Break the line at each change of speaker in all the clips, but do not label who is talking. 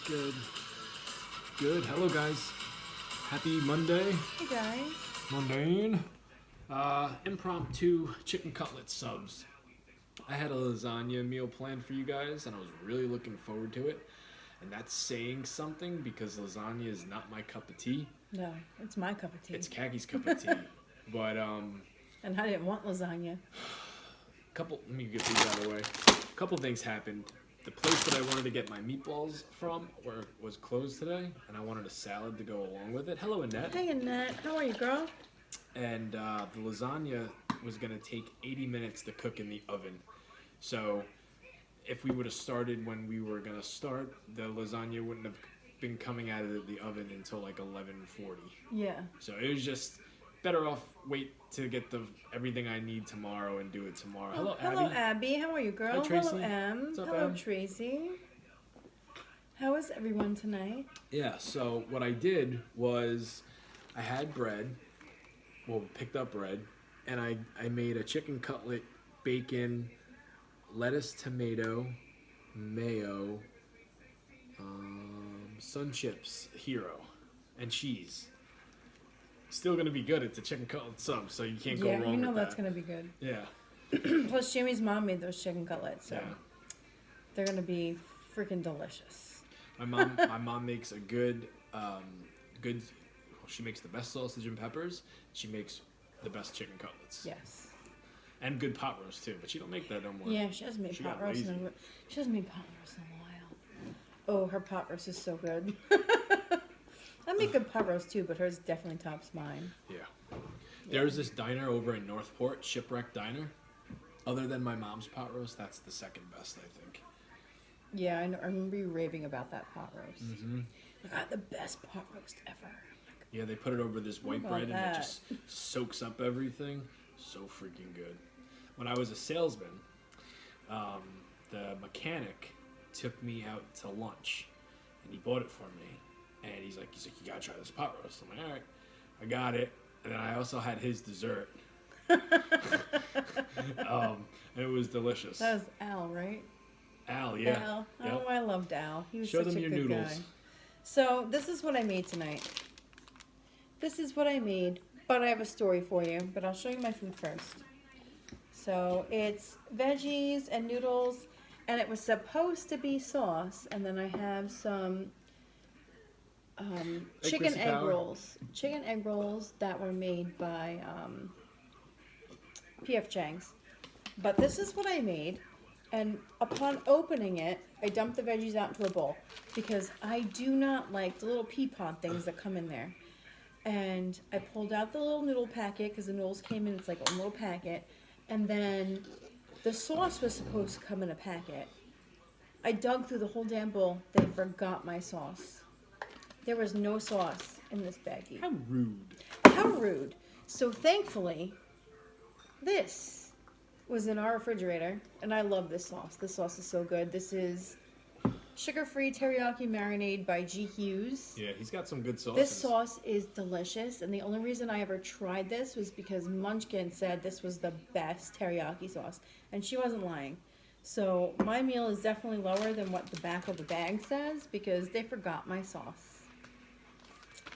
Good. Good. Hello, guys. Happy Monday.
Hey guys.
Mundane. Impromptu chicken cutlet subs. I had a lasagna meal planned for you guys, and I was really looking forward to it. And that's saying something because lasagna is not my cup of tea.
No, it's my cup of tea.
It's Kaki's cup of tea. But
And I didn't want lasagna.
let me get these out of the way. A couple things happened. The place that I wanted to get my meatballs from was closed today, and I wanted a salad to go along with it. Hello, Annette.
Hey Annette, how are you, girl?
And the lasagna was going to take 80 minutes to cook in the oven. So if we would have started when we were going to start, the lasagna wouldn't have been coming out of the oven until like 11:40.
Yeah.
So it was just better off wait to get everything I need tomorrow and do it tomorrow. Hello, Abby.
Hello, Abby. How are you, girl?
Hi, Tracy.
Hello, Em.
What's up,
Hello,
Em?
Tracy. How is everyone tonight?
Yeah, so what I did was I had picked up bread, and I made a chicken cutlet, bacon, lettuce, tomato, mayo, sun chips, hero, and cheese. Still going to be good. It's a chicken cutlet sub, so you can't go wrong with that.
Yeah, you know that's going to be good.
Yeah.
Plus, Jimmy's mom made those chicken cutlets, so
Yeah.
they're going to be freaking delicious.
My mom makes a she makes the best sausage and peppers. She makes the best chicken cutlets.
Yes.
And good pot roast too, but she don't make that no more.
Yeah, she hasn't made
She
pot
got
roast
lazy.
she hasn't made pot roast in a while. Oh, her pot roast is so good. I make good pot roast too, but hers definitely tops mine.
Yeah. There's this diner over in Northport, Shipwreck Diner. Other than my mom's pot roast, that's the second best, I think.
Yeah, I remember you raving about that pot roast.
Mm-hmm.
I got the best pot roast ever.
Yeah, they put it over this white
about
bread and it
that?
just soaks up everything. So freaking good. When I was a salesman, the mechanic took me out to lunch, and he bought it for me. And he's like, you gotta try this pot roast. I'm like, all right, I got it. And then I also had his dessert. And it was delicious.
That was Al, right?
Al, yeah.
Al.
Yep.
Oh, I loved Al. He was
Show
such
them
a
your
good
noodles.
guy. So this is what I made tonight. This is what I made, but I have a story for you. But I'll show you my food first. So it's veggies and noodles, and it was supposed to be sauce. And then I have some chicken
Chrissy
egg
Power.
rolls. Chicken egg rolls that were made by P.F. Chang's. But this is what I made. And upon opening it, I dumped the veggies out into a bowl because I do not like the little pea pod things that come in there. And I pulled out the little noodle packet because the noodles came in, it's like a little packet. And then the sauce was supposed to come in a packet. I dug through the whole damn bowl. They forgot my sauce. There was no sauce in this baggie.
How rude.
How rude. So thankfully, this was in our refrigerator, and I love this sauce. This sauce is so good. This is sugar-free teriyaki marinade by G. Hughes.
Yeah, he's got some good sauces.
This sauce is delicious, and the only reason I ever tried this was because Munchkin said this was the best teriyaki sauce, and she wasn't lying. So my meal is definitely lower than what the back of the bag says because they forgot my sauce.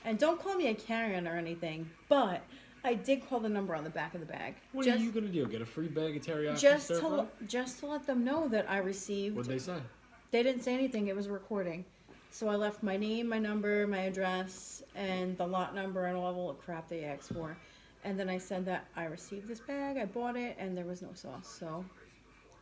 And don't call me a Karen or anything, but I did call the number on the back of the bag.
What are you gonna do? Get a free bag of teriyaki
Just
stir-fry?
to let them know that I received.
What'd they say?
They didn't say anything. It was a recording. So I left my name, my number, my address, and the lot number and all the crap they asked for. And then I said that I received this bag, I bought it, and there was no sauce. So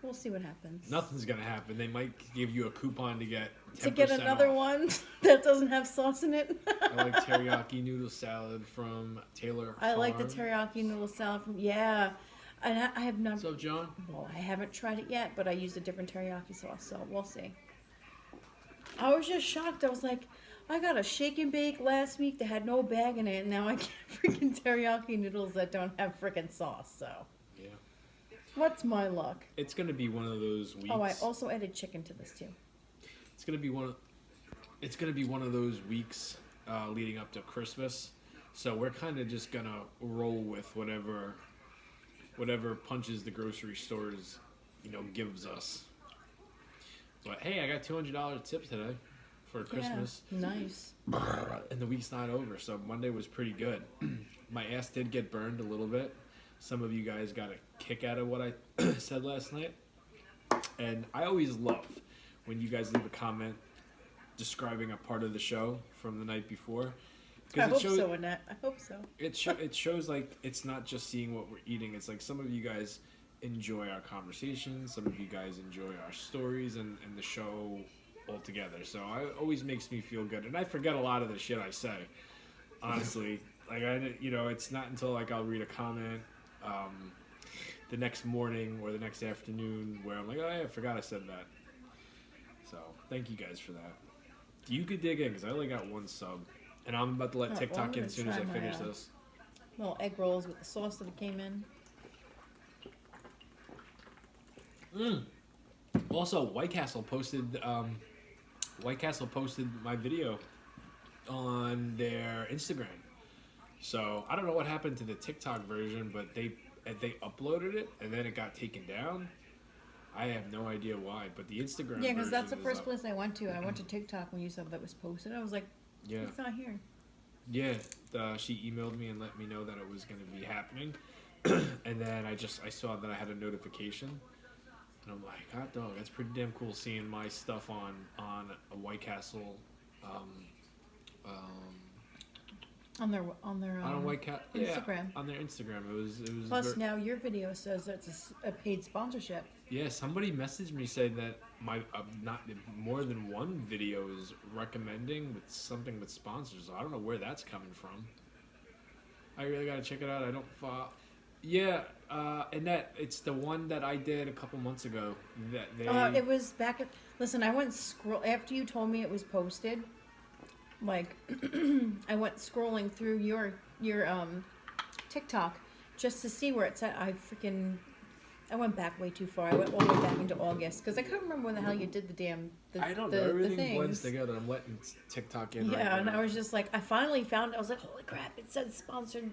we'll see what happens.
Nothing's gonna happen. They might give you a coupon to get 10%
To get another
off.
one that doesn't have sauce in it.
I like teriyaki noodle salad from Taylor
I like the
Farm.
teriyaki noodle salad from, yeah. And I have not,
What's up, John?
well, I haven't tried it yet, but I used a different teriyaki sauce, so we'll see. I was just shocked. I was like, I got a shake and bake last week that had no bag in it, and now I get freaking teriyaki noodles that don't have freaking sauce, so.
Yeah.
What's my luck?
It's gonna be one of those weeks.
Oh, I also added chicken to this too.
It's gonna be one of those weeks leading up to Christmas. So we're kind of just gonna roll with whatever punches the grocery stores, gives us. But hey, I got $200 tips today for Christmas.
Nice.
And the week's not over, so Monday was pretty good. My ass did get burned a little bit. Some of you guys got a kick out of what I said last night. And I always love when you guys leave a comment describing a part of the show from the night before.
I hope so, Annette. I hope so.
It shows like it's not just seeing what we're eating. It's like some of you guys enjoy our conversations. Some of you guys enjoy our stories and the show altogether. So it always makes me feel good. And I forget a lot of the shit I say, honestly. Like, it's not until like I'll read a comment the next morning or the next afternoon where I'm like, oh, yeah, I forgot I said that. So thank you guys for that. You could dig in because I only got one sub. And I'm about to let TikTok in as soon as I finish this.
Little egg rolls with the sauce that it came in.
Also, White Castle posted my video on their Instagram. So I don't know what happened to the TikTok version, but they uploaded it and then it got taken down. I have no idea why, but the Instagram
Yeah, because that's the first
up.
place I went to. I went to TikTok when you said that was posted. I was like,
yeah,
it's not here.
Yeah, she emailed me and let me know that it was going to be happening, and then I saw that I had a notification, and I'm like, hot dog, that's pretty damn cool seeing my stuff on a White Castle,
on their
White Castle
Instagram.
Yeah, on their Instagram. It was.
Plus, now your video says that's a paid sponsorship.
Yeah, somebody messaged me saying that my not more than one video is recommending with something with sponsors. I don't know where that's coming from. I really gotta check it out. I don't follow. Yeah, and that it's the one that I did a couple months ago. That they.
It was back at. Listen, I went after you told me it was posted. Like, I went scrolling through your TikTok just to see where it's at. I went back way too far. I went all the way back into August because I couldn't remember when the hell you did
I don't know. Everything blends together. I'm letting TikTok in.
Yeah,
right
and
now.
I was just like, I finally found it. I was like, holy crap! It said sponsored,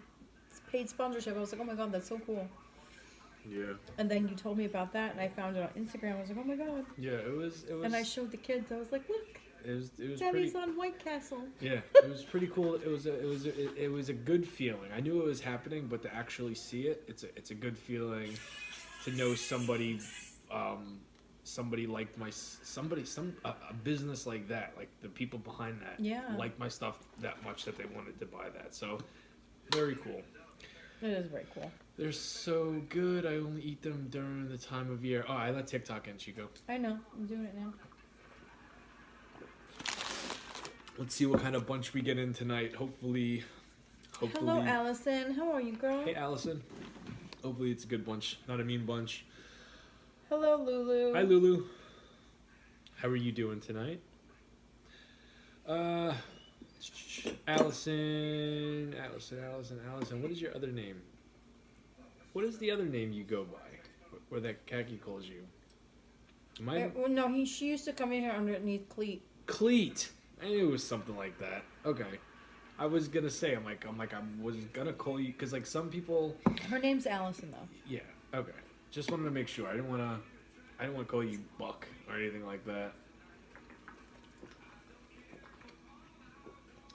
paid sponsorship. I was like, oh my god, that's so cool.
Yeah.
And then you told me about that, and I found it on Instagram. I was like, oh my god.
Yeah, it was.
And I showed the kids. I was like, look.
It was
Daddy's
pretty,
on White Castle.
Yeah, it was pretty cool. It was a good feeling. I knew it was happening, but to actually see it, it's a good feeling to know somebody liked a business like that, like the people behind that, liked my stuff that much that they wanted to buy that. So very cool.
It is very cool.
They're so good. I only eat them during the time of year. Oh, I let TikTok in, Chico.
I know. I'm doing it now.
Let's see what kind of bunch we get in tonight. Hopefully.
Hello, Allison. How are you, girl?
Hey, Allison. Hopefully it's a good bunch, not a mean bunch.
Hello, Lulu.
Hi, Lulu. How are you doing tonight? Allison. What is your other name? What is the other name you go by? Where that khaki calls you?
Well, no, she used to come in here underneath Cleat.
Cleat. I knew it was something like that. Okay. I was gonna say, I was gonna call you, because like some people...
Her name's Allison, though.
Yeah, okay. Just wanted to make sure. I didn't want to call you Buck or anything like that.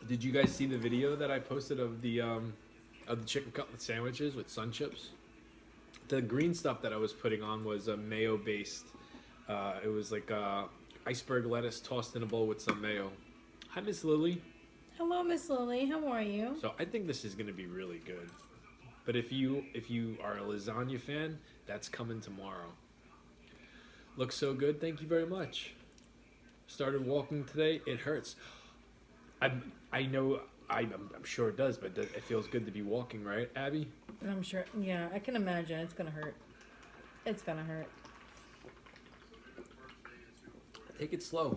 Did you guys see the video that I posted of the chicken cutlet sandwiches with sun chips? The green stuff that I was putting on was a mayo-based. It was like iceberg lettuce tossed in a bowl with some mayo. Hi, Miss Lily.
Hello, Miss Lily. How are you?
So I think this is going to be really good. But if you are a lasagna fan, that's coming tomorrow. Looks so good. Thank you very much. Started walking today. It hurts. I know. I'm sure it does, but it feels good to be walking, right, Abby?
I'm sure. Yeah, I can imagine. It's gonna hurt. It's gonna hurt.
Take it slow.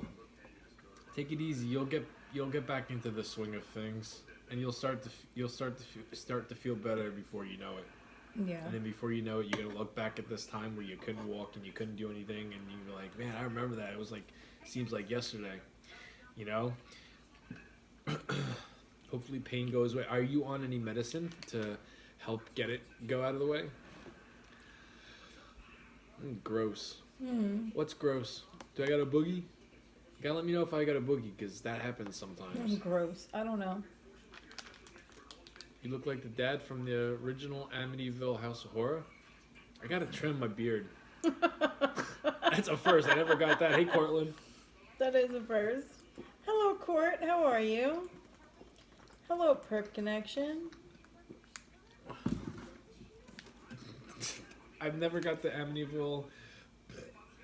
Take it easy. You'll get back into the swing of things, and you'll start to feel better before you know it.
Yeah.
And then before you know it, you're gonna look back at this time where you couldn't walk and you couldn't do anything, and you're like, man, I remember that. It was like, seems like yesterday, you know. Hopefully, pain goes away. Are you on any medicine to help get it go out of the way? Gross. What's gross? Do I got a boogie? Gotta let me know if I got a boogie, because that happens sometimes.
Gross. I don't know.
You look like the dad from the original Amityville House of Horror. I gotta trim my beard. That's a first. I never got that. Hey, Cortland.
That is a first. Hello, Court. How are you? Hello, Perp Connection.
I've never got the Amityville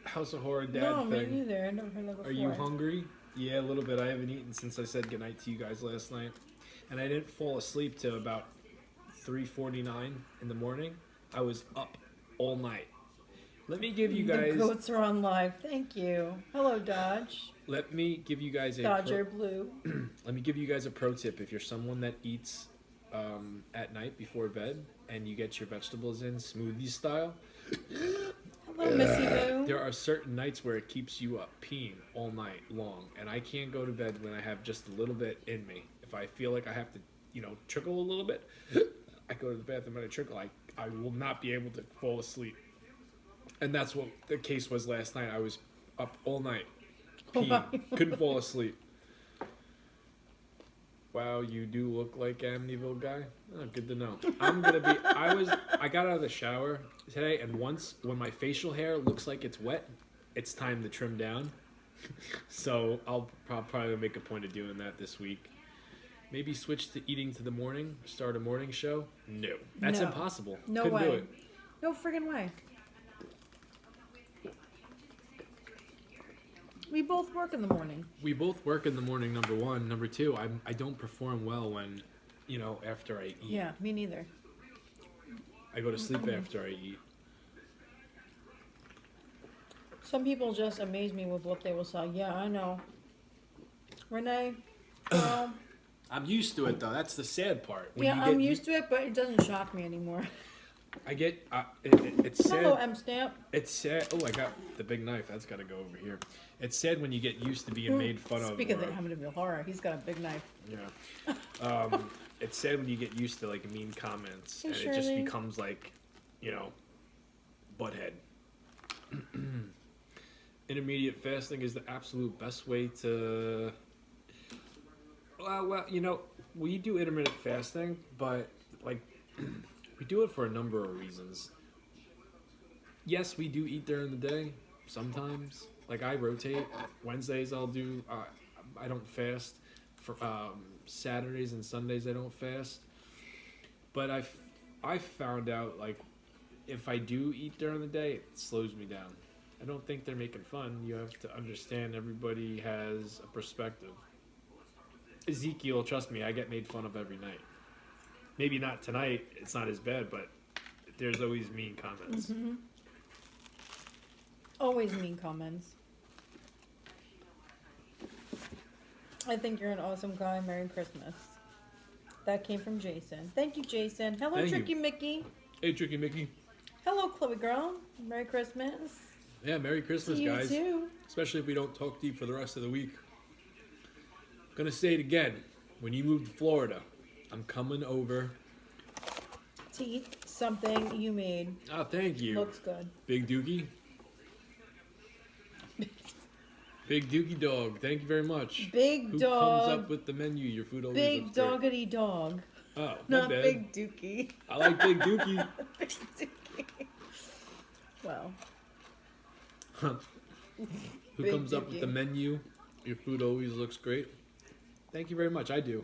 House of Horror dad
No,
thing.
me neither. I never heard that before.
Are you hungry? Yeah, a little bit. I haven't eaten since I said goodnight to you guys last night. And I didn't fall asleep till about 3:49 in the morning. I was up all night. Let me give you guys...
The goats are on live. Thank you. Hello, Dodge.
Let me give you guys a...
Dodger Blue.
Let me give you guys a pro tip. If you're someone that eats at night before bed and you get your vegetables in smoothie style...
Hello, Missy Boo.
There are certain nights where it keeps you up peeing all night long, and I can't go to bed when I have just a little bit in me. If I feel like I have to, trickle a little bit, I go to the bathroom and I trickle. I will not be able to fall asleep. And that's what the case was last night. I was up all night peeing, couldn't fall asleep. Wow, you do look like Amityville guy. Oh, good to know. I got out of the shower today, and once when my facial hair looks like it's wet, it's time to trim down. So I'll probably make a point of doing that this week. Maybe switch to eating to the morning, start a morning show. No, that's impossible.
No
Couldn't
way.
do it.
No friggin' way. We both work in the morning.
We both work in the morning, number one. Number two, I don't perform well when, after I eat.
Yeah, me neither.
I go to sleep after I eat.
Some people just amaze me with what they will say. Yeah, I know. Renee, well...
I'm used to it, though. That's the sad part.
I'm used to it, but it doesn't shock me anymore.
I get... it's sad.
Hello, M-Stamp.
It's sad. Oh, I got the big knife. That's got to go over here. It's sad when you get used to being made fun of.
Speaking of the Amityville Horror, he's got a big knife.
Yeah. It's sad when you get used to, mean comments.
Hey,
and
Shirley.
it just becomes, butthead. Intermediate fasting is the absolute best way to... Well, we do intermittent fasting, but, we do it for a number of reasons. Yes, we do eat during the day, sometimes. I rotate. Wednesdays I'll do, I don't fast. For Saturdays and Sundays I don't fast. But I've found out, if I do eat during the day, it slows me down. I don't think they're making fun. You have to understand everybody has a perspective. Ezekiel, trust me, I get made fun of every night. Maybe not tonight, it's not as bad, but there's always mean comments.
Mm-hmm. Always mean comments. I think you're an awesome guy. Merry Christmas. That came from Jason. Thank you, Jason. Hello,
Thank
Tricky
you.
Mickey.
Hey, Tricky Mickey.
Hello, Chloe Girl. Merry Christmas.
Yeah, Merry Christmas,
To you
guys.
too.
Especially if we don't talk to you for the rest of the week. Gonna say it again. When you move to Florida, I'm coming over.
To eat something you made.
Oh, thank you.
Looks good.
Big Dookie. Big Dookie dog. Thank you very much.
Big
Who
dog.
comes up with the menu? Your food always
Big
looks great.
doggity dog.
Oh,
Not
my bad.
Big Dookie.
I like Big Dookie.
Big Dookie. Well.
Who
Big
comes up with
Dookie.
the menu? Your food always looks great. Thank you very much. I do.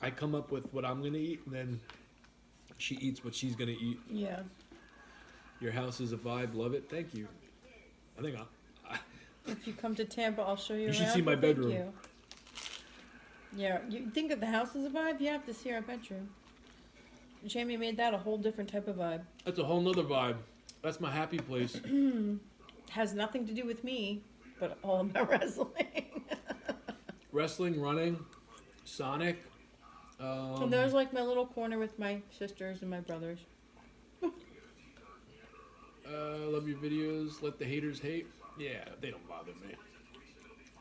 I come up with what I'm going to eat, and then she eats what she's going to eat.
Yeah.
Your house is a vibe. Love it. Thank you. I think
If you come to Tampa, I'll show you
You
around.
should see my
Well, thank
bedroom.
you. Yeah, you think that the house is a vibe? You have to see our bedroom. Jamie made that a whole different type of vibe.
That's a whole nother vibe. That's my happy place.
Has nothing to do with me, but all about wrestling.
Wrestling, running, Sonic.
And there's my little corner with my sisters and my brothers.
Love your videos. Let the haters hate. Yeah, they don't bother me.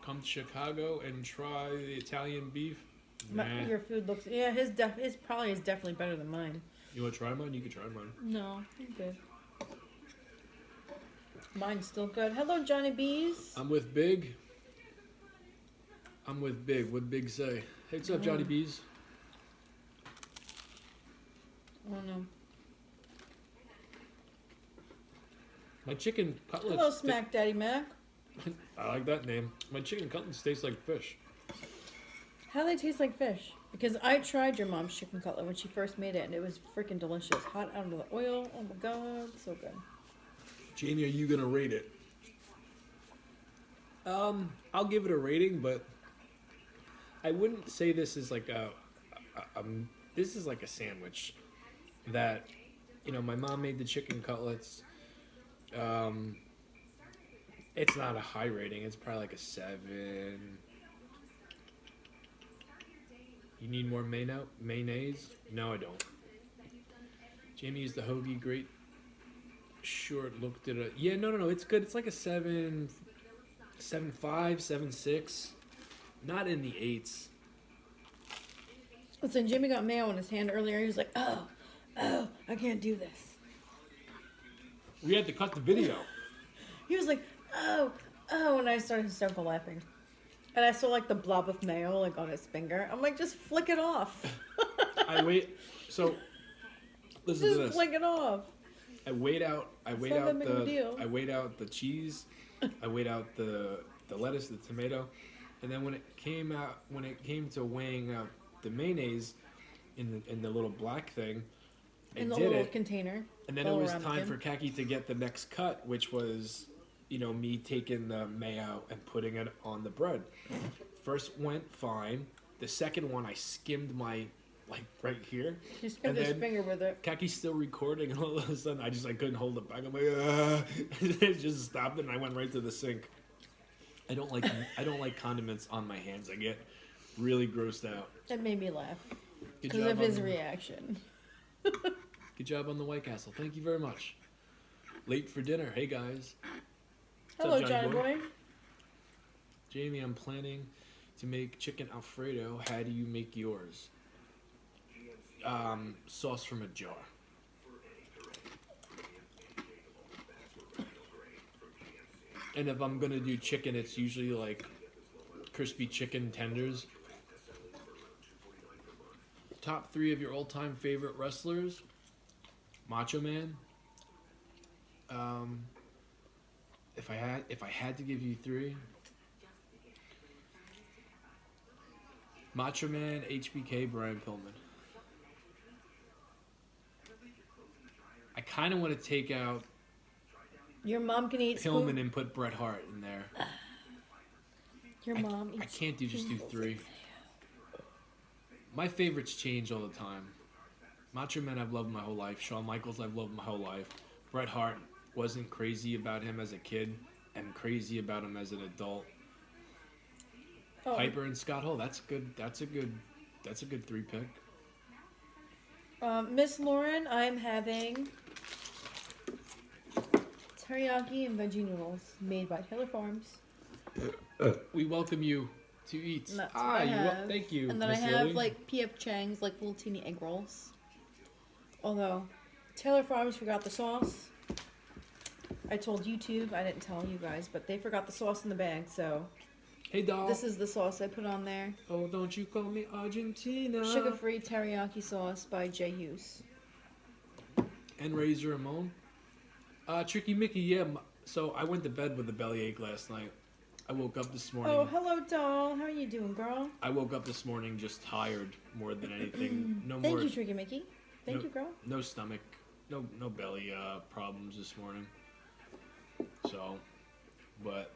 Come to Chicago and try the Italian beef. Nah.
Your food looks... Yeah, his probably is definitely better than mine.
You want to try mine? You can try mine.
No, I'm good. Mine's still good. Hello, Johnny Bees.
I'm with Big. I'm with Big. What'd Big say? Hey, what's up, Johnny Bees?
I don't know.
My chicken cutlets.
Hello, Smack Daddy Mac.
I like that name. My chicken cutlets taste like fish.
How do they taste like fish? Because I tried your mom's chicken cutlet when she first made it, and it was freaking delicious. Hot out of the oil. Oh my god, so good.
Jamie, are you gonna rate it? I'll give it a rating, but I wouldn't say this is like this is like a sandwich that, you know, my mom made the chicken cutlets. It's not a high rating. It's probably like a 7. You need more mayonnaise? No, I don't. Jamie used the hoagie. Great. Short looked at it. Yeah, no. It's good. It's like a 7.5, 7.6. Not in the 8s.
Listen, Jimmy got mayo in his hand earlier. He was like, oh, I can't do this.
We had to cut the video.
He was like, oh, and I started hysterical laughing. And I saw like the blob of mayo like on his finger. I'm like, just flick it off.
So listen to this.
Just flick it off.
I weighed out the cheese. I weighed out the lettuce, the tomato, and then when it came to weighing out the mayonnaise in the little black thing,
in the little container.
And then it was time for Kaki to get the next cut, which was, you know, me taking the mayo and putting it on the bread. First went fine. The second one, I skimmed my, like, right here.
He skimmed his finger with it.
Kaki's still recording, and all of a sudden, I just, couldn't hold it back. I'm like, it just stopped, and I went right to the sink. I don't like condiments on my hands. I get really grossed out.
That made me laugh. Because of his reaction.
Good job on the White Castle. Thank you very much. Late for dinner. Hey, guys.
Hello, Johnny boy.
Jamie, I'm planning to make chicken Alfredo. How do you make yours? Sauce from a jar. And if I'm going to do chicken, it's usually like crispy chicken tenders. Top 3 of your all-time favorite wrestlers. Macho Man. If I had to give you 3, Macho Man, HBK, Brian Pillman. I kind of want to take out
your mom can eat
Pillman and put Bret Hart in there.
Your mom eats
I can't just do 3. My favorites change all the time. Macho Man I've loved my whole life. Shawn Michaels I've loved my whole life. Bret Hart, wasn't crazy about him as a kid. I'm crazy about him as an adult.
Oh.
Piper and Scott Hall. That's good. That's a good 3 pick.
Miss Lauren, I'm having teriyaki and veggie noodles made by Taylor Farms.
We welcome you to eat. Thank you.
And then
Miss
I have
Lily.
like P.F. Chang's like little teeny egg rolls. Although Taylor Farms forgot the sauce. I told YouTube, I didn't tell you guys, but they forgot the sauce in the bag, so
Hey doll.
this is the sauce I put on there.
Oh, don't you call me Argentina.
Sugar-free teriyaki sauce by J. Hughes.
And Razor Ramon. Tricky Mickey, yeah. So I went to bed with a bellyache last night. I woke up this morning.
Oh, hello, doll. How are you doing, girl?
I woke up this morning just tired more than anything.
Thank you, Tricky Mickey. Thank you, girl.
No stomach, no belly problems this morning. So, but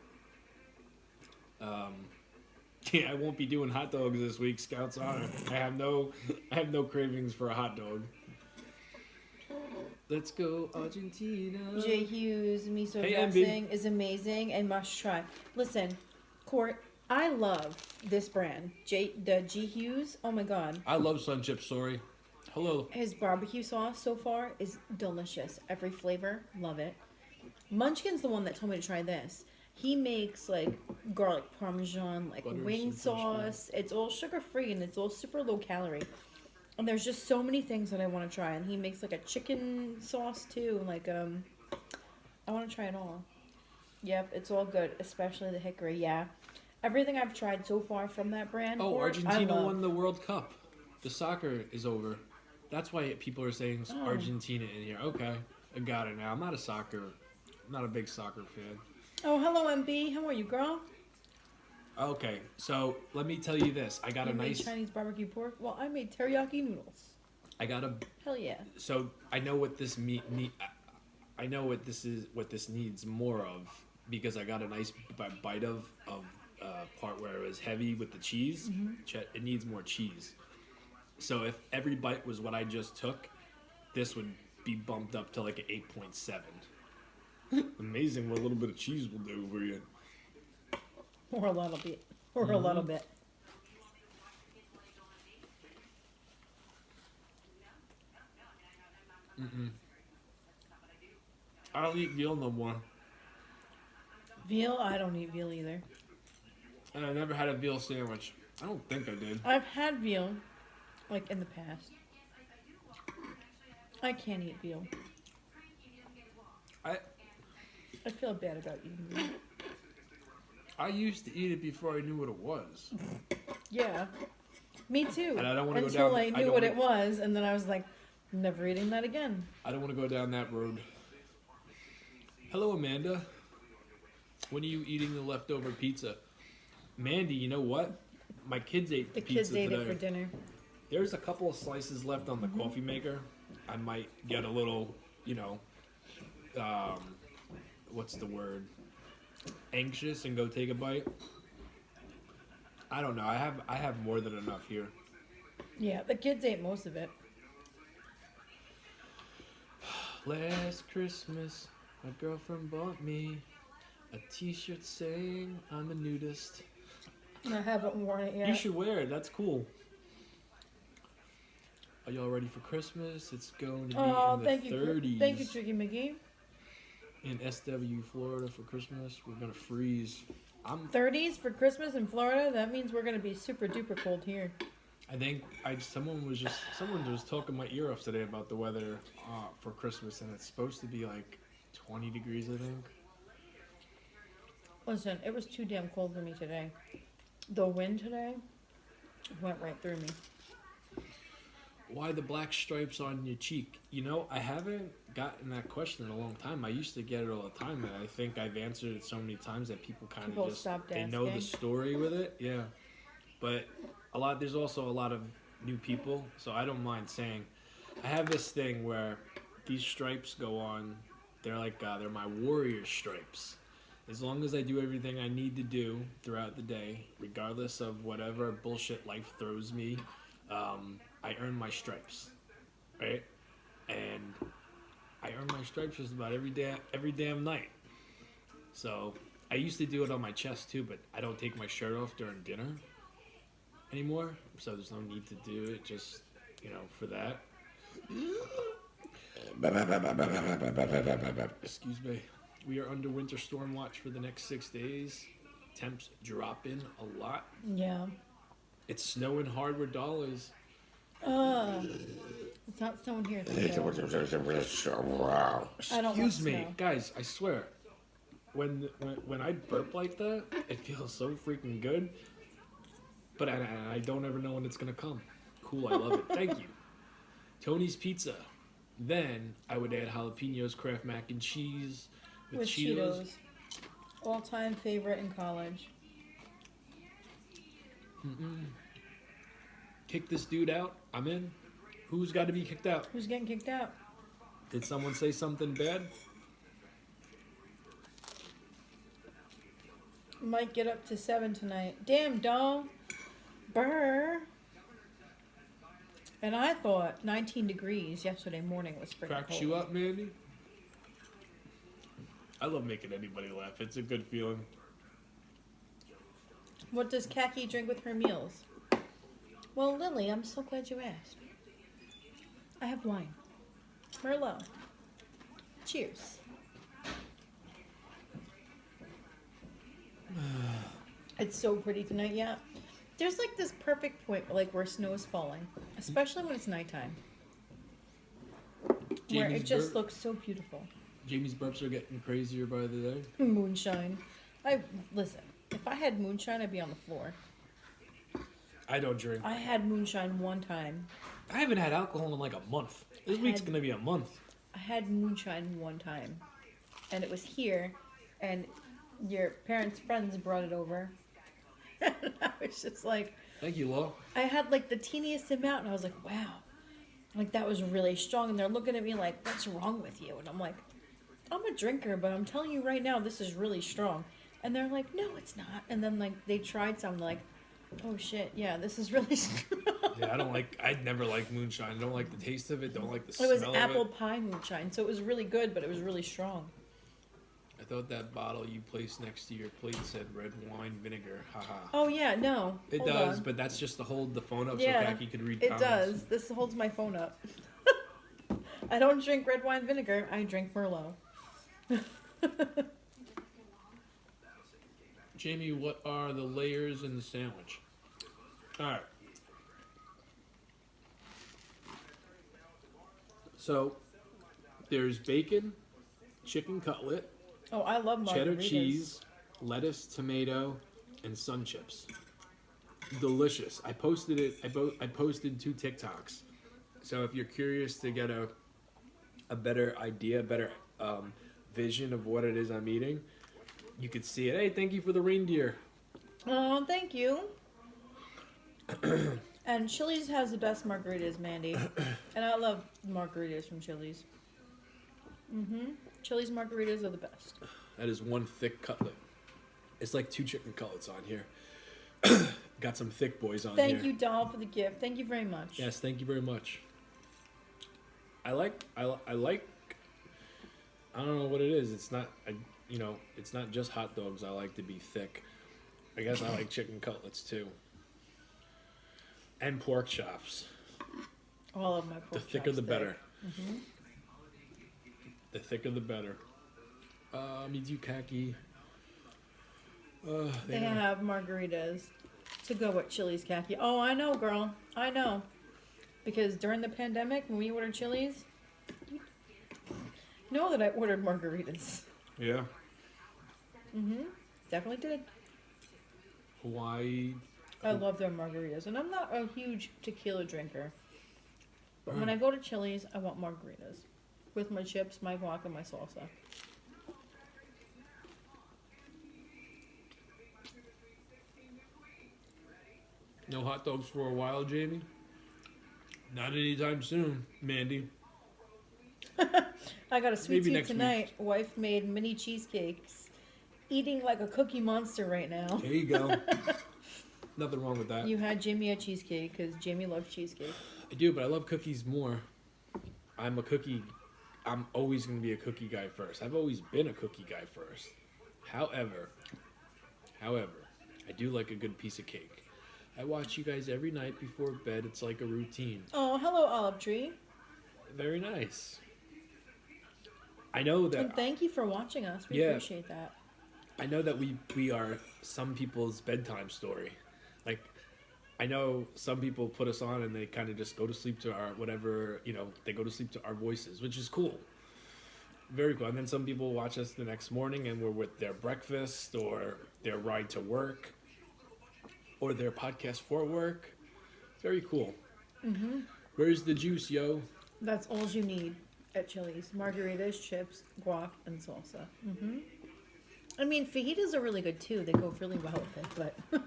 yeah, I won't be doing hot dogs this week. Scouts honor. I have no cravings for a hot dog. Let's go Argentina.
J. Hughes miso
Hey,
dressing is amazing and must try. Listen, Court, I love this brand. The G. Hughes. Oh my god.
I love Sun Chip Story. Hello.
His barbecue sauce so far is delicious. Every flavor, love it. Munchkin's the one that told me to try this. He makes like garlic parmesan, like
Butter
wing sauce. It's all sugar free and it's all super low calorie. And there's just so many things that I want to try. And he makes like a chicken sauce too. Like I want to try it all. Yep, it's all good, especially the hickory. Yeah, Everything I've tried so far from that brand.
Oh,
pork, I
Argentina
love.
won the World Cup. The soccer is over. That's why people are saying
Oh.
Argentina in here. Okay, I got it now. I'm not a big soccer fan.
Oh, hello, MB. How are you, girl?
Okay, so let me tell you this. I got
You
a
made
nice.
Chinese barbecue pork. Well, I made teriyaki noodles.
I got a.
Hell yeah.
So I know what this I know what this is. What this needs more of because I got a nice bite of part where it was heavy with the cheese. It needs more cheese. So if every bite was what I just took, this would be bumped up to like an 8.7. Amazing what a little bit of cheese will do for you.
Or a little bit. Or a little bit.
I don't eat veal no more.
Veal? I don't eat veal either.
And I never had a veal sandwich. I don't think I did.
I've had veal, like in the past. I can't eat veal. I feel bad about eating veal.
I used to eat it before I knew what it was.
Yeah. Me too.
And I don't want to go
Until
down.
I knew what it was, and then I was like, never eating that again.
I don't want to go down that road. Hello, Amanda. When are you eating the leftover pizza? Mandy, you know what? My kids ate
The
pizza
kids ate
today.
it for dinner.
There's a couple of slices left on the coffee maker. I might get a little, what's the word? Anxious and go take a bite. I don't know. I have more than enough here.
Yeah, the kids ate most of it.
Last Christmas, my girlfriend bought me a t-shirt saying I'm a nudist.
I haven't worn it yet.
You should wear it. That's cool. Are y'all ready for Christmas? It's going to be in the 30s.
Thank you, Tricky McGee.
In SW, Florida for Christmas. We're going to freeze.
30s for Christmas in Florida? That means we're going to be super duper cold here.
I think someone was talking my ear off today about the weather for Christmas, and it's supposed to be like 20 degrees, I think.
Listen, it was too damn cold for me today. The wind today went right through me.
Why the black stripes on your cheek? I haven't gotten that question in a long time. I used to get it all the time, and I think I've answered it so many times that people kind of just
stopped
they know the
asking.
story with it. Yeah, but there's also a lot of new people, so I don't mind saying. I have this thing where these stripes go on. They're like they're my warrior stripes. As long as I do everything I need to do throughout the day, regardless of whatever bullshit life throws me, I earn my stripes, right? And I earn my stripes just about every damn night. So I used to do it on my chest too, but I don't take my shirt off during dinner anymore. So there's no need to do it just, for that. Excuse me. We are under winter storm watch for the next 6 days. Temps dropping a lot.
Yeah.
It's snowing hard where Doll is.
It's not snowing here. I don't
Excuse me,
snow.
guys. I swear, when I burp like that, it feels so freaking good. But I don't ever know when it's gonna come. Cool, I love it. Thank you. Tony's Pizza. Then I would add jalapenos, Kraft mac and cheese with Cheetos.
All-time favorite in college.
Kick this dude out. I'm in. Who's got to be kicked out?
Who's getting kicked out?
Did someone say something bad?
Might get up to 7 tonight. Damn, dog. Brr. And I thought 19 degrees yesterday morning was freaking
Cracks
cold.
you up, Mandy? I love making anybody laugh. It's a good feeling.
What does Khaki drink with her meals? Well, Lily, I'm so glad you asked. I have wine. Merlot. Cheers. It's so pretty tonight, yeah. There's like this perfect point like where snow is falling, especially when it's nighttime. Where it just looks so beautiful.
Jamie's burps are getting crazier by the day.
Moonshine. Listen, If I had moonshine, I'd be on the floor.
I don't drink.
I had moonshine one time.
I haven't had alcohol in like a month. This week's gonna be a month.
I had moonshine one time, and it was here, and your parents' friends brought it over. And I was just like,
Thank you, Lo.
I had like the teeniest amount, and I was like, wow, like that was really strong. And they're looking at me like, what's wrong with you? And I'm like, I'm a drinker, but I'm telling you right now, this is really strong. And they're like, no, it's not. And then like they tried some, like, oh shit, yeah, this is really strong.
Yeah, I'd never liked moonshine. I don't like the taste of it. Don't like the smell
It was
of
apple
it.
pie moonshine, so it was really good, but it was really strong.
I thought that bottle you placed next to your plate said red wine vinegar. Haha.
Oh yeah, no.
It
hold
does,
on.
but that's just to hold the phone up
Yeah,
so Khaki could read
It
comments.
does. This holds my phone up. I don't drink red wine vinegar. I drink Merlot.
Jamie, what are the layers in the sandwich? All right. So, there's bacon, chicken cutlet,
Oh, I love margaritas.
cheddar cheese, lettuce, tomato, and sun chips. Delicious. I posted it. I posted 2 TikToks. So if you're curious to get a better idea, better vision of what it is I'm eating, you could see it. Hey, thank you for the reindeer.
Oh, thank you. And Chili's has the best margaritas, Mandy. And I love margaritas from Chili's. Chili's margaritas are the best.
That is one thick cutlet. It's like 2 chicken cutlets on here. Got some thick boys on here.
Thank you, doll, for the gift. Thank you very much.
Yes, thank you very much. I like. I don't know what it is. It's not. It's not just hot dogs. I like to be thick. I guess I like chicken cutlets too. And pork chops.
All of my pork
The thicker
chops
the
there.
better. The thicker the better. Me too, Khaki.
They have margaritas to go with Chili's, Khaki. Oh, I know, girl. I know. Because during the pandemic, when we ordered Chili's, you know that I ordered margaritas.
Yeah.
Definitely did.
Hawaii.
I love their margaritas. And I'm not a huge tequila drinker. But when I go to Chili's, I want margaritas. With my chips, my guac, and my salsa.
No hot dogs for a while, Jamie? Not anytime soon, Mandy.
I got a sweet
Maybe
tea
next
tonight. Wife made mini cheesecakes. Eating like a cookie monster right now.
There you go. Nothing wrong with that.
You had Jamie a cheesecake because Jamie loves cheesecake.
I do, but I love cookies more. I'm always going to be a cookie guy first. I've always been a cookie guy first. However, I do like a good piece of cake. I watch you guys every night before bed. It's like a routine.
Oh, hello, Olive Tree.
Very nice. I know that.
And thank you for watching us. We
Yeah.
appreciate that.
I know that we are some people's bedtime story. Like, I know some people put us on and they kind of just go to sleep to our whatever, they go to sleep to our voices, which is cool. Very cool. And then some people watch us the next morning and we're with their breakfast or their ride to work or their podcast for work. Very cool. Where's the juice, yo?
That's all you need at Chili's. Margaritas, chips, guac, and salsa. I mean, fajitas are really good too. They go really well with it, but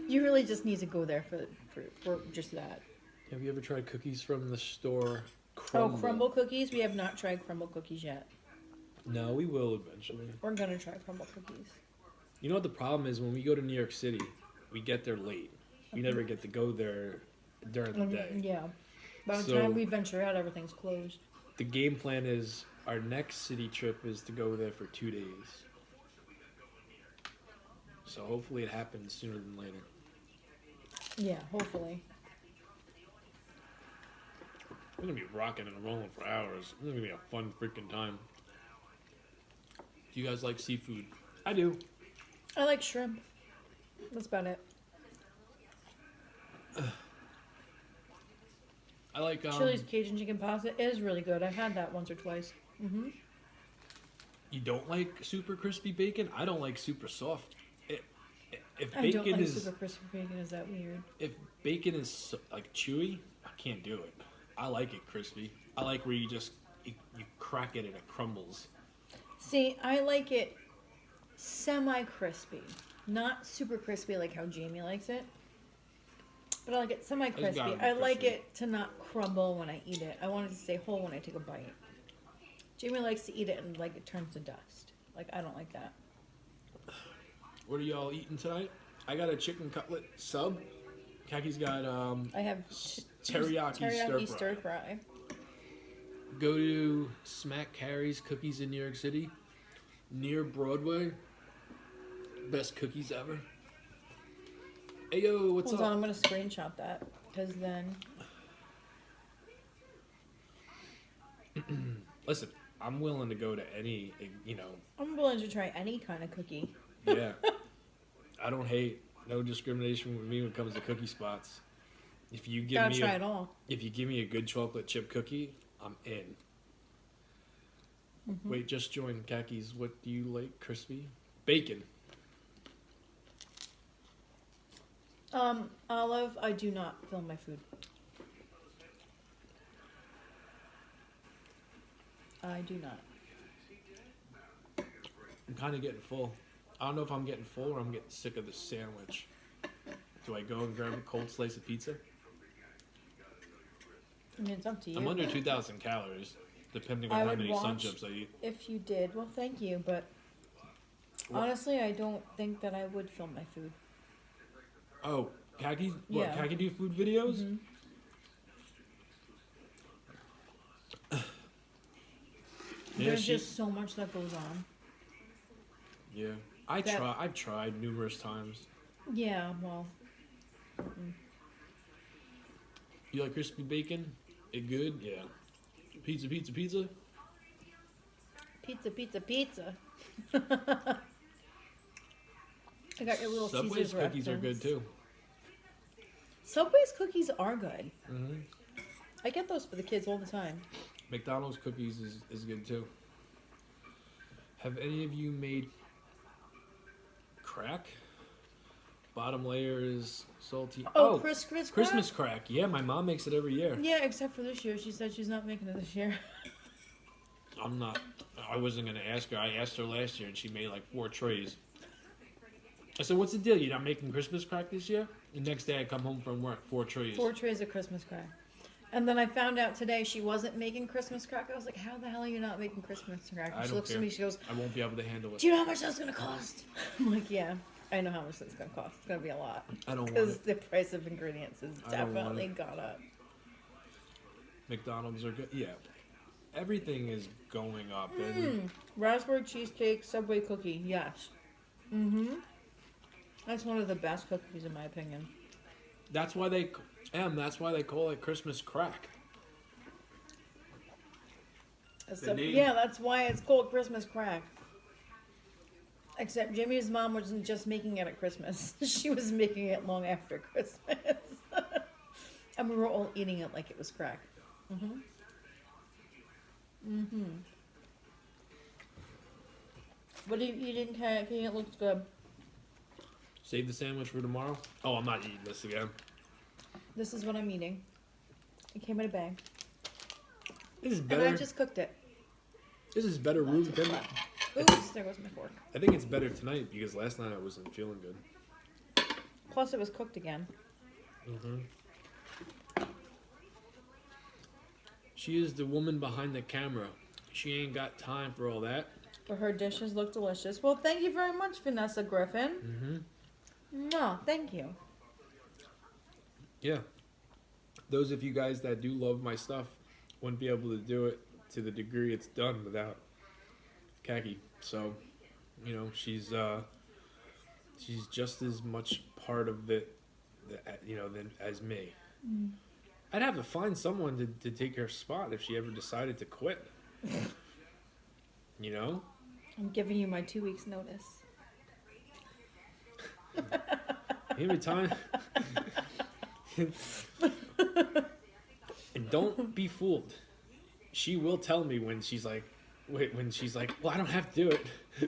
you really just need to go there for just that.
Have you ever tried cookies from the store? Crumble?
Oh, crumble cookies? We have not tried crumble cookies yet.
No, we will eventually.
We're gonna try crumble cookies.
You know what the problem is? When we go to New York City, we get there late. We never get to go there during the day.
Yeah. By the
So-
time we venture out, everything's closed.
The game plan is our next city trip is to go there for 2 days. So hopefully it happens sooner than later.
Yeah, hopefully.
We're gonna be rocking and rolling for hours. It's gonna be a fun freaking time. Do you guys like seafood? I do.
I like shrimp. That's about it.
I like
Chili's Cajun chicken pasta is really good. I've had that once or twice.
You don't like super crispy bacon? I don't like super soft. if
I don't
bacon
like
is
super crispy bacon. Is that weird?
if bacon is like chewy, I can't do it. I like it crispy. I like where you crack it and it crumbles.
See, I like it semi-crispy, not super crispy like how Jamie likes it. But I like it semi-crispy.
gotta be
I like
crispy.
it to not crumble when I eat it. I want it to stay whole when I take a bite. Jamie likes to eat it and like it turns to dust. Like I don't like that.
What are y'all eating tonight? I got a chicken cutlet sub. Kaki's got
I have
teriyaki
stir fry.
Go to Smack Harry's Cookies in New York City, near Broadway. Best cookies ever. Hey yo, what's
Hold
up?
on, I'm gonna screenshot that because then.
Listen, I'm willing to go to any,
I'm willing to try any kind of cookie.
yeah. I don't hate. No discrimination with me when it comes to cookie spots. If you give
Gotta
me
try it all.
If you give me a good chocolate chip cookie, I'm in.
Mm-hmm.
Wait, just join Kaki's. What do you like? Crispy? Bacon.
Olive, I do not fill my food. I do not.
I'm kind of getting full. I don't know if I'm getting full or I'm getting sick of the sandwich. Do I go and grab a cold slice of pizza?
I mean, it's up to you.
I'm under 2,000 calories, depending on
I
how
would
many sun
watch-
chips I eat.
If you did, well, thank you, but honestly, I don't think that I would fill my food.
Oh, Kaki? What,
Yeah.
Kaki do food videos?
Mhm.
Yeah,
There's just so much that goes on.
Yeah.
That-
I've tried numerous times.
Yeah, well,
You like crispy bacon? It good? Yeah. Pizza.
pizza, pizza. I got your little
Subway's
Caesar's
cookies are
reference.
good too.
Subway's cookies are good.
Hmm
I get those for the kids all the time.
McDonald's cookies is good too. Have any of you made crack? Bottom layer is salty.
Oh, Christmas crack?
Christmas crack. Yeah, my mom makes it every year.
Yeah, except for this year. She said she's not making it this year.
I'm not. I wasn't gonna ask her. I asked her last year, and she made like 4 trays. I said, "What's the deal? You're not making Christmas crack this year?" The next day, I come home from work, 4 trays.
4 trays of Christmas crack. And then I found out today she wasn't making Christmas crack. I was like, how the hell are you not making Christmas crack?
I
And she
don't
looks
care.
at me, she goes,
I won't be able to handle it.
do you know how much that's going to cost? I'm like, yeah, I know how much that's going to cost. It's going to be a lot.
I don't want
Because
it.
the price of ingredients has
I don't want
definitely
it.
gone up.
McDonald's are good. Yeah, everything is going up, and
Raspberry cheesecake, Subway cookie, yes. Mm-hmm. That's one of the best cookies in my opinion.
that's why they call it Christmas crack. name-
Yeah, that's why it's called Christmas crack. Except Jimmy's mom wasn't just making it at Christmas. She was making it long after Christmas. And we were all eating it like it was crack. Mm-hmm. Mm-hmm. What are you eating, Kaki? It looks good.
Save the sandwich for tomorrow. Oh, I'm not eating this again.
This is what I'm eating. It came in a bag.
This is
And
better.
I just cooked it.
This is better room than.
Oops, there goes my fork.
I think it's better tonight because last night I wasn't feeling good.
Plus it was cooked again.
She is the woman behind the camera. She ain't got time for all that.
But her dishes look delicious. Well, thank you very much, Vanessa Griffin. No, thank you.
Yeah. Those of you guys that do love my stuff wouldn't be able to do it to the degree it's done without Kaki. So, she's just as much part of it, than as me. I'd have to find someone to take her spot if she ever decided to quit.
I'm giving you my 2 weeks notice.
Every time. And don't be fooled. She will tell me when she's like, when she's like, well, I don't have to do it.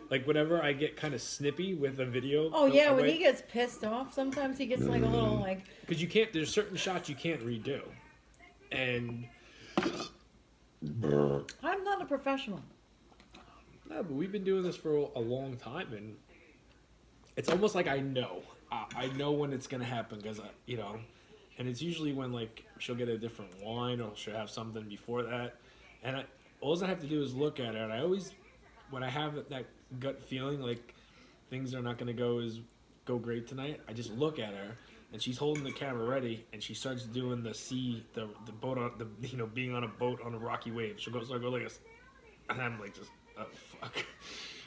Like, whenever I get kind of snippy with a video.
Oh, yeah, when he gets pissed off, sometimes he gets like a little like...
Because you can't, there's certain shots you can't redo. And...
I'm not a professional.
No, but we've been doing this for a long time, and it's almost like I know. I know when it's going to happen, because, you know, and it's usually when, like, she'll get a different wine, or she'll have something before that. And all I have to do is look at her, and I always... When I have that gut feeling like things are not going to go great tonight, I just look at her, and she's holding the camera ready, and she starts doing the boat on the, you know, being on a boat on a rocky wave. She'll go like this, and I'm like, just, oh fuck,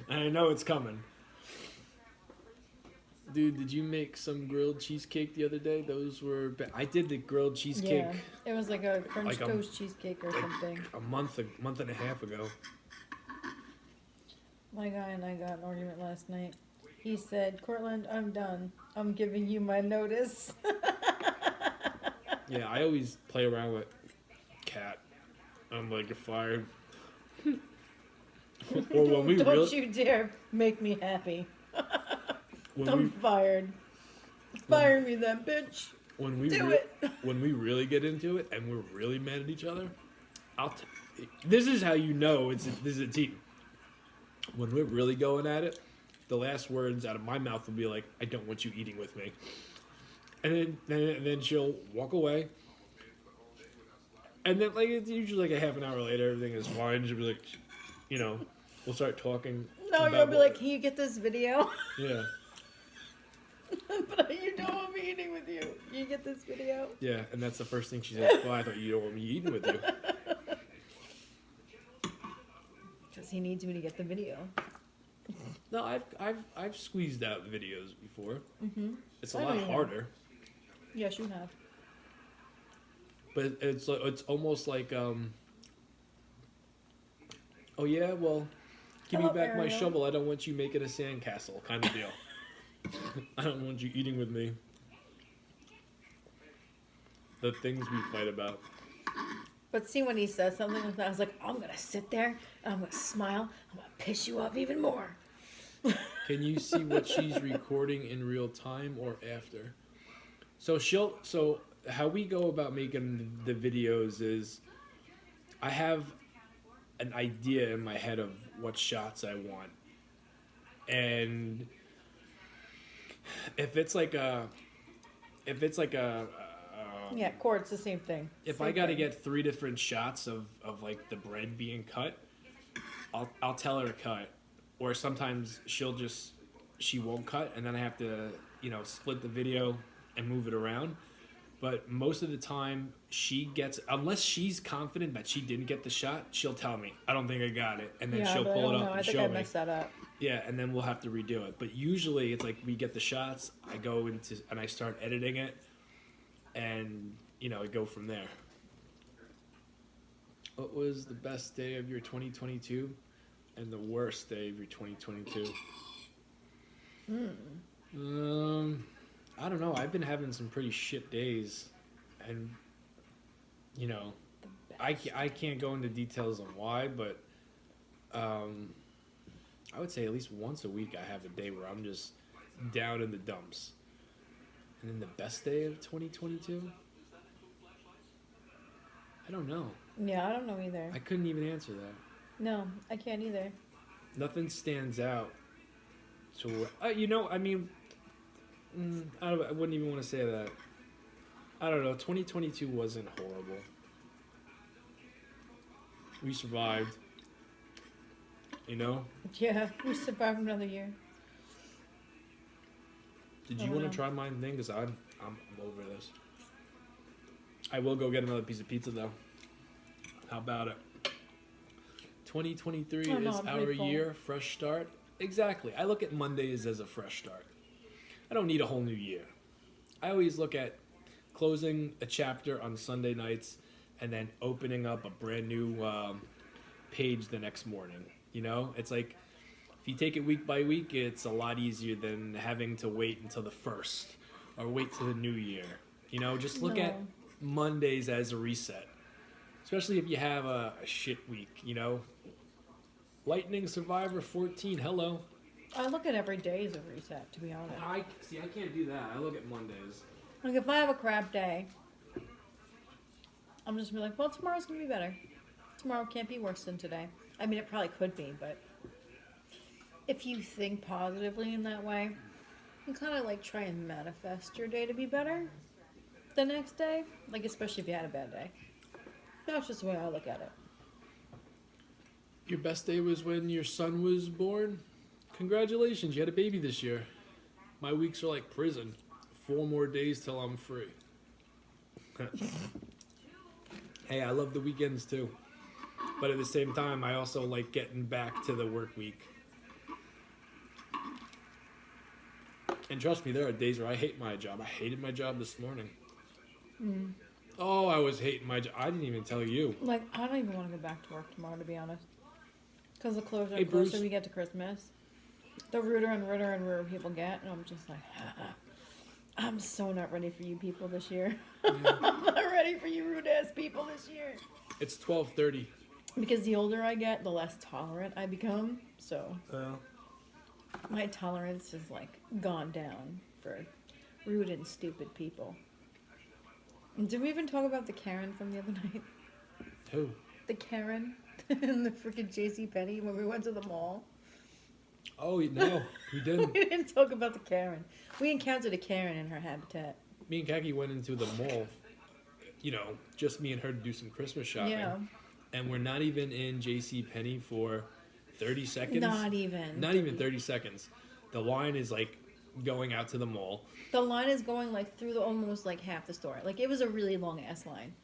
and I know it's coming. Dude, did you make some grilled cheesecake the other day? Those were I did the grilled cheesecake.
Yeah, it was like a French toast cheesecake or something.
A month and a half ago.
My guy and I got an argument last night. He said, Cortland, I'm done. I'm giving you my notice.
Yeah, I always play around with Cat. I'm like, you're fired. Or when we
Don't you dare make me happy. I'm fired. Fire me then, bitch.
When we
Do it.
When we really get into it and we're really mad at each other, this is how you know this is a team. When we're really going at it, the last words out of my mouth will be like, I don't want you eating with me. And then she'll walk away. And then, like, it's usually like a half an hour later, everything is fine. She'll be like, you know, we'll start talking.
No, you'll be like, can you get this video?
Yeah.
But you don't want me eating with you. Can you get this video?
Yeah, and that's the first thing she says. Well, I thought you don't want me eating with you.
Because he needs me to get the video.
No, I've squeezed out videos before.
Mm-hmm.
It's a lot harder.
Yes, you have.
But it's almost like oh yeah, well, give me back my shovel. I don't want you making a sandcastle kind of deal. I don't want you eating with me. The things we fight about.
But see, when he says something like that, I was like, I'm going to sit there, and I'm going to smile, I'm going to piss you off even more.
Can you see what she's recording in real time or after? So how we go about making the videos is I have an idea in my head of what shots I want. And if it's like a
yeah, Court's the same thing.
If I got to get 3 different shots of like the bread being cut, I'll tell her to cut. Or sometimes she won't cut, and then I have to, you know, split the video and move it around. But most of the time, unless she's confident that she didn't get the shot, she'll tell me, I don't think I got it. And then she'll pull it up and show me.
I think I messed that up.
Yeah, and then we'll have to redo it. But usually it's like we get the shots, I go into, and I start editing it, and, you know, I go from there. What was the best day of your 2022 and the worst day of your 2022? I don't know. I've been having some pretty shit days, and, you know, I can't go into details on why, but I would say at least once a week I have a day where I'm just down in the dumps. And then the best day of 2022? I don't know.
Yeah, I don't know either.
I couldn't even answer that.
No, I can't either.
Nothing stands out. So, you know, I mean, I wouldn't even want to say that. I don't know. 2022 wasn't horrible. We survived. You know?
Yeah, we survived another year.
Did you want to try mine thing? Because I'm over this. I will go get another piece of pizza, though. How about it? 2023 is our year, fresh start. Exactly. I look at Mondays as a fresh start. I don't need a whole new year. I always look at closing a chapter on Sunday nights and then opening up a brand new page the next morning. You know, it's like if you take it week by week, it's a lot easier than having to wait until the 1st or wait till the new year. You know, just look at Mondays as a reset, especially if you have a shit week, you know. Lightning Survivor 14. Hello.
I look at every day as a reset, to be honest.
I can't do that. I look at Mondays.
Like, if I have a crap day, I'm just gonna be like, well, tomorrow's gonna be better. Tomorrow can't be worse than today. I mean, it probably could be, but if you think positively in that way, you kind of like try and manifest your day to be better the next day. Like, especially if you had a bad day. That's just the way I look at it.
Your best day was when your son was born? Congratulations, you had a baby this year. My weeks are like prison. 4 more days till I'm free. Hey, I love the weekends too. But at the same time, I also like getting back to the work week. And trust me, there are days where I hate my job. I hated my job this morning. Oh, I was hating my job. I didn't even tell you.
Like, I don't even want to go back to work tomorrow, to be honest. Because the closer
Hey,
and closer
Bruce.
we get to Christmas, the ruder and ruder and ruder people get. And I'm just like, I'm so not ready for you people this year. I'm not ready for you rude ass people this year.
It's 12:30.
Because the older I get, the less tolerant I become. So my tolerance has like gone down for rude and stupid people. Did we even talk about the Karen from the other night?
Who?
The Karen in the freaking JCPenney when we went to the mall.
Oh, no, we didn't.
We didn't talk about the Karen. We encountered a Karen in her habitat.
Me and Kaki went into the mall, you know, just me and her to do some Christmas shopping.
Yeah.
And we're not even in JCPenney for 30 seconds.
Not even.
Not even 30 seconds. The line is like going out to the mall.
The line is going like through the almost like half the store. Like, it was a really long ass line.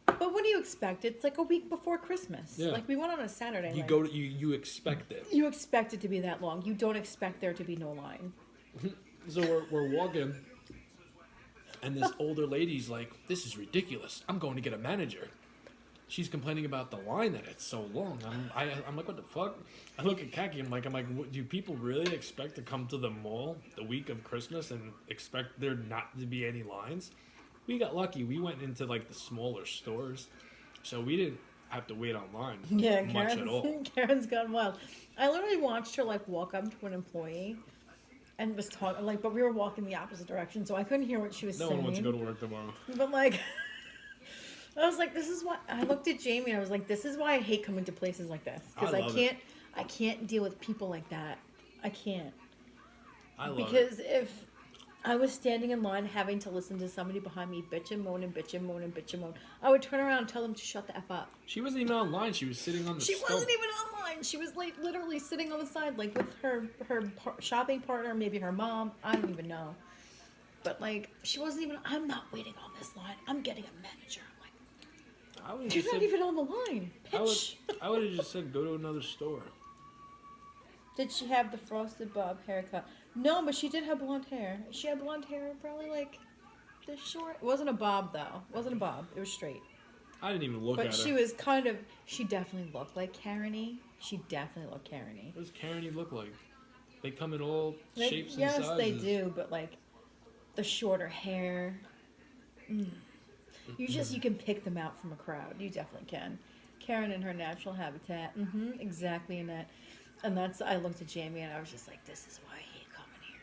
But what do you expect? It's like a week before Christmas.
Yeah.
Like, we went on a Saturday.
You
like,
go to you expect it.
You expect it to be that long. You don't expect there to be no line.
So we're walking, and this older lady's like, "This is ridiculous. I'm going to get a manager." She's complaining about the line that it's so long. I'm like, what the fuck? I look at Kaki. I'm like, what, do people really expect to come to the mall the week of Christmas and expect there not to be any lines? We got lucky. We went into like the smaller stores, so we didn't have to wait online
Yeah,
much at all.
Karen's gone wild. I literally watched her like walk up to an employee and was talking like, but we were walking the opposite direction, so I couldn't hear what she was
No
saying.
one wants to go to work tomorrow.
But like, I was like, this is why. I looked at Jamie and I was like, this is why I hate coming to places like this because
I
I
love
can't, I can't deal with people like that. I can't.
I love
Because if I was standing in line having to listen to somebody behind me bitch and moan and bitch and moan and bitch and moan, I would turn around and tell them to shut the F up.
She wasn't even online. She was sitting on the
She
stove.
wasn't even online. She was like literally sitting on the side, like with her shopping partner, maybe her mom. I don't even know. But like, she wasn't even. I'm not waiting on this line. I'm getting a manager. I'm like, you're not even on the line, bitch.
I would have just said go to another store.
Did she have the frosted bob haircut? No, but she did have blonde hair. She had blonde hair, probably like this short. It wasn't a bob though. It wasn't a bob. It was straight.
I didn't even look
But
at her.
she was kind of. She definitely looked like Karen-y. She definitely looked Karen-y.
What does Karen look like? They come in all
Like,
shapes and
yes,
sizes.
they do, but like the shorter hair. You can pick them out from a crowd. You definitely can. Karen in her natural habitat. Exactly in that. And I looked at Jamie and I was just like, this is why I hate coming here.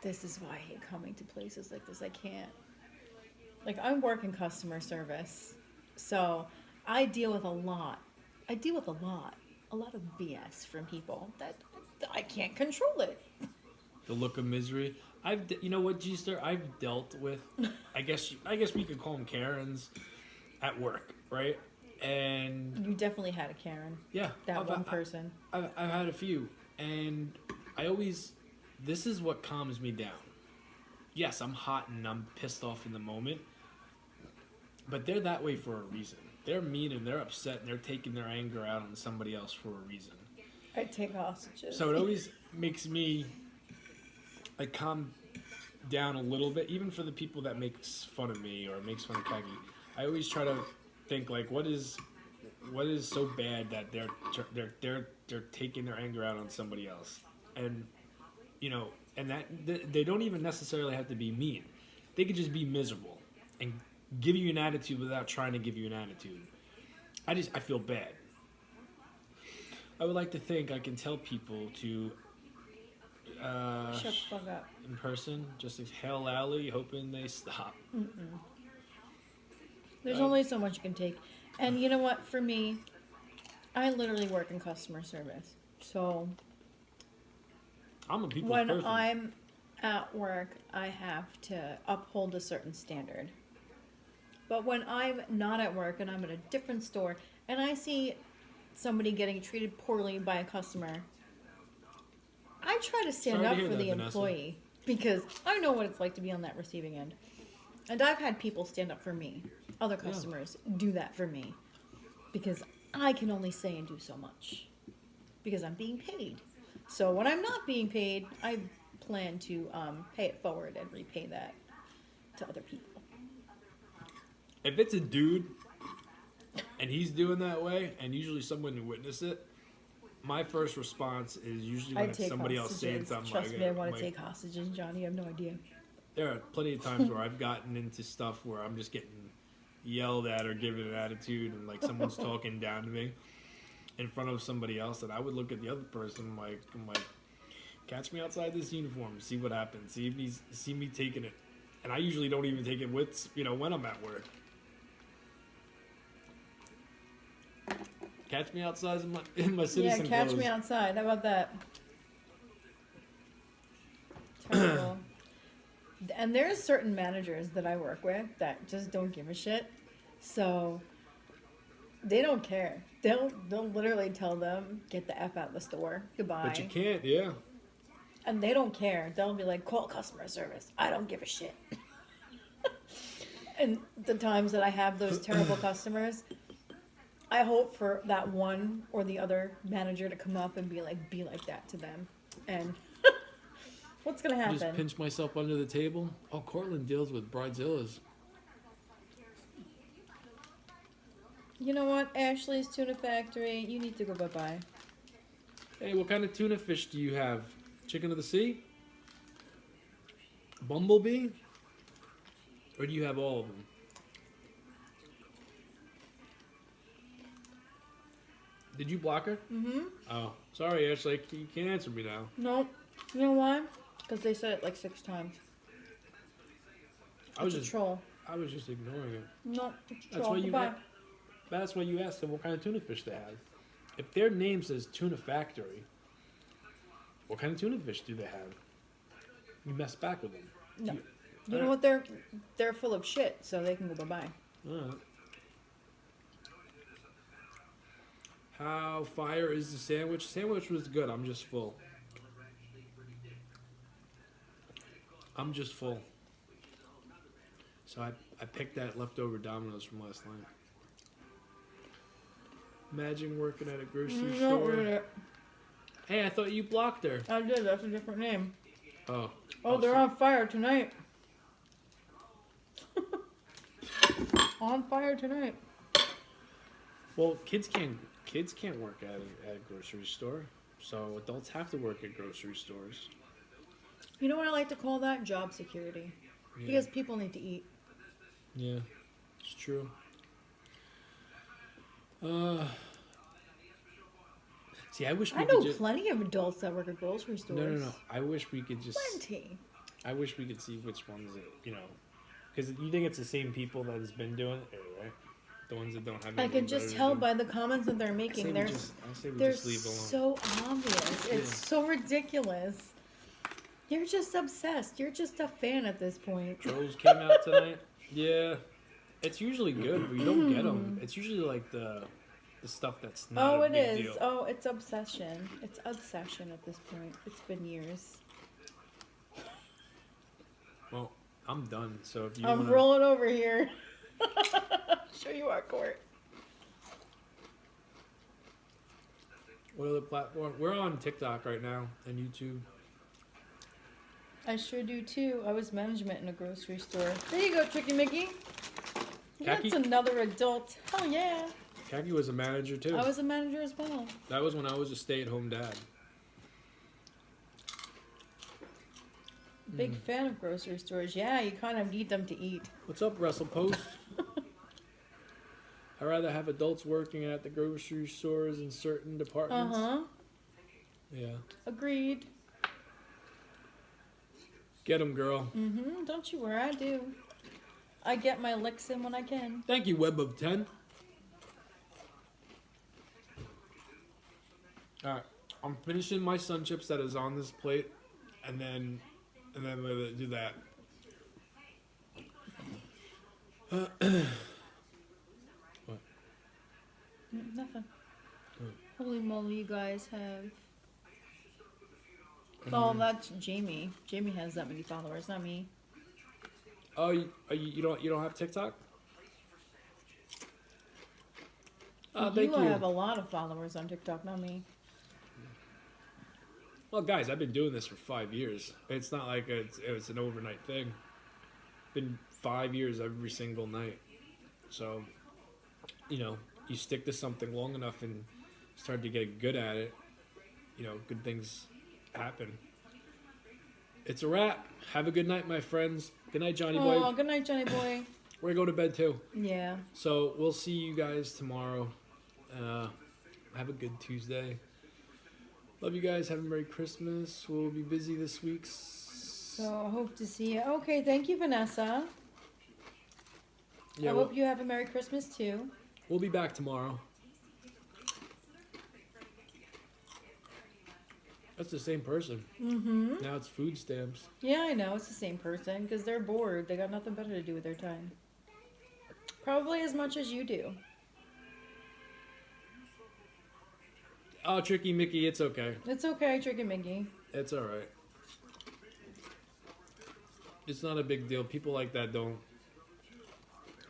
This is why I hate coming to places like this. I can't. Like, I'm working customer service. So I deal with a lot. I deal with a lot of BS from people that I can't control it.
The look of misery. You know what, G-Star? I've dealt with. I guess we could call them Karens at work, right? And
You definitely had a Karen.
yeah,
That one person.
I've had a few, and this is what calms me down. Yes, I'm hot and I'm pissed off in the moment, but they're that way for a reason. They're mean and they're upset and they're taking their anger out on somebody else for a reason.
I take hostages.
So it always makes me like calm down a little bit, even for the people that makes fun of me or makes fun of Kagi. I always try to think like, what is so bad that they're taking their anger out on somebody else, and you know, and that they don't even necessarily have to be mean. They could just be miserable and give you an attitude without trying to give you an attitude. I feel bad. I would like to think I can tell people to
Shut the fuck up.
in person, just exhale loudly, hoping they stop.
Mm-mm. There's only so much you can take. And you know what? For me, I literally work in customer service. So
I'm a people's
when
person.
I'm at work, I have to uphold a certain standard. But when I'm not at work and I'm at a different store and I see somebody getting treated poorly by a customer, I try to stand
Sorry to
up
hear
for
that,
the
Vanessa.
employee because I know what it's like to be on that receiving end. And I've had people stand up for me. Other customers do that for me because I can only say and do so much because I'm being paid. So when I'm not being paid, I plan to pay it forward and repay that to other people.
If it's a dude and he's doing that way, and usually someone to witness it, my first response is usually when
I
it's
take
somebody else saying
hostages.
something.
Trust
like,
me, I want
like,
to take hostages, Johnny. You have no idea.
There are plenty of times where I've gotten into stuff where I'm just getting yelled at or given an attitude, and like someone's talking down to me in front of somebody else, and I would look at the other person I'm like, catch me outside this uniform, see what happens, see me taking it, and I usually don't even take it with when I'm at work. Catch me outside in my citizen
Yeah, catch
clothes.
me outside. How about that? Terrible. And there's certain managers that I work with that just don't give a shit. So they don't care. They'll literally tell them, get the F out of the store. Goodbye.
But you can't, yeah.
And they don't care. They'll be like, call customer service. I don't give a shit. And the times that I have those terrible customers, I hope for that one or the other manager to come up and be like that to them. And what's going to happen?
Just pinch myself under the table. Oh, Cortland deals with bridezillas.
You know what? Ashley's Tuna Factory, you need to go bye-bye.
Hey, what kind of tuna fish do you have? Chicken of the sea? Bumblebee? Or do you have all of them? Did you block her?
Mm-hmm.
Oh, sorry, Ashley. You can't answer me now.
Nope. You know why? Because they said it like 6 times.
I was
It's a
just
troll.
I was just ignoring it.
No, it's a
That's
troll.
why you
Goodbye.
That's why you asked them what kind of tuna fish they have. If their name says Tuna Factory, what kind of tuna fish do they have? You mess back with them.
No. You know what? They're full of shit, so they can go bye-bye.
Alright. How fire is the sandwich? Sandwich was good. I'm just full. I'm just full. So I picked that leftover Domino's from last night. Imagine working at a grocery
Don't
store.
read it.
Hey, I thought you blocked her.
I did. That's a different name.
Oh.
Oh, they're on fire tonight. On fire tonight.
Well, kids can't work at a grocery store, so adults have to work at grocery stores.
You know what I like to call that? Job security.
Yeah.
Because people need to eat.
Yeah, it's true. See, I wish we
I
could
know
just...
plenty of adults that work at grocery stores.
No. I wish we could just...
Plenty.
I wish we could see which ones that, because you think it's the same people that has been doing it, right? The ones that don't have.
I can just tell by the comments that they're
I
making.
say
They're
we just leave it alone.
so obvious. It's so ridiculous. You're just obsessed. You're just a fan at this point.
Trolls came out tonight. Yeah, it's usually good, but you don't get them. It's usually like the stuff that's not a big deal.
Oh, it's obsession. It's obsession at this point. It's been years.
Well, I'm done. So if you
I'm
wanna...
rolling over here. Sure you are, Court.
What other platform? We're on TikTok right now and YouTube.
I sure do too. I was management in a grocery store. There you go, Tricky Mickey.
Khaki?
That's another adult. Hell yeah.
Khaki was a manager too.
I was a manager as well.
That was when I was a stay-at-home dad.
Big fan of grocery stores. Yeah, you kind of need them to eat.
What's up, WrestlePost? I'd rather have adults working at the grocery stores in certain departments. Yeah.
Agreed.
Get 'em, girl.
Don't you worry, I do. I get my licks in when I can.
Thank you, Web of 10. Alright. I'm finishing my sun chips that is on this plate. And then we'll do that. What?
Nothing. Holy moly, you guys have... Oh, that's Jamie. Jamie has that many followers, not me.
Oh, you don't have TikTok? Oh, thank you.
You have a lot of followers on TikTok, not me.
Well, guys, I've been doing this for 5 years. It's not like it's an overnight thing. Been 5 years every single night. So, you stick to something long enough and start to get good at it. Good things happen. It's a wrap. Have a good night, my friends. Good night, Johnny boy.
Oh, good night, Johnny boy.
We're gonna go to bed too.
Yeah.
So we'll see you guys tomorrow. Have a good Tuesday. Love you guys. Have a Merry Christmas. We'll be busy this week.
So I hope to see you. Okay, thank you, Vanessa.
Yeah,
I hope you have a Merry Christmas too.
We'll be back tomorrow. That's the same person. Now it's food stamps.
Yeah, I know. It's the same person because they're bored. They got nothing better to do with their time. Probably as much as you do.
Oh, Tricky Mickey, it's okay.
It's okay, Tricky Mickey.
It's alright. It's not a big deal. People like that don't.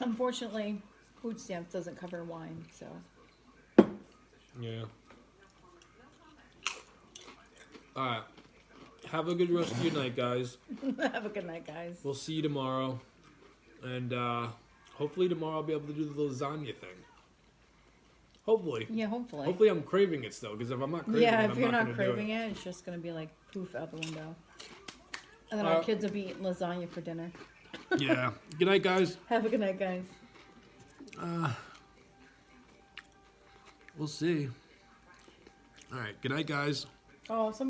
Unfortunately, food stamps doesn't cover wine, so.
Yeah. Alright. Have a good rest of your night, guys.
Have a good night, guys.
We'll see you tomorrow. And hopefully tomorrow I'll be able to do the lasagna thing. Hopefully.
Yeah, hopefully.
Hopefully I'm craving it still, because if I'm not craving it,
Yeah,
I'm
if you're
not
not
gonna
craving
do
it, it's just going to be like poof out the window. And then our kids will be eating lasagna for dinner.
Yeah. Good night, guys.
Have a good night, guys.
We'll see. All right. Good night, guys.
Oh, some